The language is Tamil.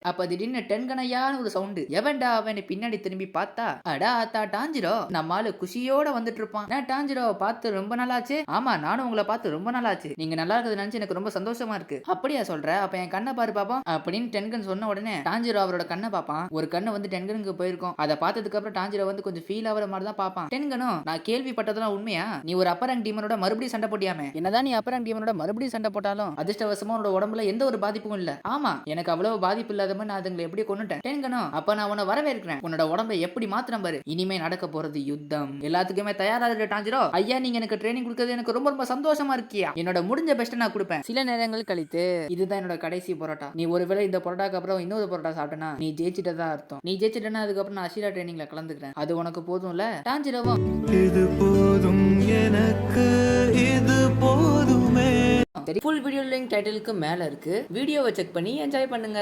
அப்ப திடீர்னு டென்கனையான ஒரு சவுண்ட். எவன்டா அவன் பின்னாடி திரும்பி பார்த்தா, அடா ஆத்தா டாஞ்சிரோ. நம்மால குஷியோட வந்துட்டு இருப்பான். நான் டாஞ்சிரோ பார்த்து ரொம்ப நாளாச்சு. ஆமா நானும் உங்களை பார்த்து ரொம்ப நாளாச்சு. நீங்க நல்லா இருக்கிறது நினைச்சு எனக்கு ரொம்ப சந்தோஷமா இருக்கு. அப்படியா சொல்ற? அப்ப என் கண்ணை பாரு பாப்போம் அப்படின்னு டென்கன் சொன்ன உடனே டாஞ்சிரோ அவரோட கண்ணை பார்ப்பான். ஒரு கண்ணு வந்து டென்கனுக்கு போயிருக்கும். அதை பார்த்ததுக்கு அப்புறம் டாஞ்சிரோ வந்து கொஞ்சம் ஃபீல் ஆகிற மாதிரி தான் பார்ப்பான். டென்கனும் நான் கேள்விப்பட்டதெல்லாம் உண்மையா? நீ ஒரு அப்பர் ரேங்க் டீமனோட மறுபடியும் சண்டை போட்டியாமே. என்னதான் நீ அப்பர் ரேங்க் டீமனோட மறுபடியும் சண்டை போட்டாலும் அதிர்ஷ்டவசமா உன்னோட உடம்புல எந்த ஒரு பாதிப்பும் இல்ல. ஆமா எனக்கு அவ்வளவு பாதிப்பு இல்லாத மாதிரி நான் அதுங்களை எப்படி கொண்டுட்டேன். டென்கனும் அப்ப நான் உன்னை வரவேற்கிறேன். உன்னோட உடம்பை எப்படி மாத்திரம் பாரு. இனிமே நடக்க போறது யுத்தம். எல்லாத்துக்குமே தயாரா இருக்க டாஞ்சிரோ. ஐயா நீங்க எனக்கு ட்ரைனிங் கொடுக்கிறது எனக்கு ரொம்ப ரொம்ப சந்தோஷமா இருக்கியா. என்னோட முடிஞ்ச பெஸ்ட் நான் கொடுப்பேன். சில நேரங்கள் கழித்து இதுதான் என்னோட கடைசி பரோட்டா. நீ ஒருவேளை இந்த பரோட்டாக்கு அப்புறம் இன்னொரு பரோட்டா சாப்பிட்டனா நீ ஜெயிச்சிட்டதா அர்த்தம். நீ ஜெயிச்சிட்டனா அதுக்கப்புறம் நான் அஷீரா ட்ரைனிங்ல கலந்துக்கிறேன். அது உனக்கு போதும்ல டாஞ்சிரோவும். இது போதும் எனக்கு, இது போதுமே. சரி, ஃபுல் வீடியோ லிங்க் டைட்டிலுக்கு மேல இருக்கு. வீடியோவை செக் பண்ணி என்ஜாய் பண்ணுங்க.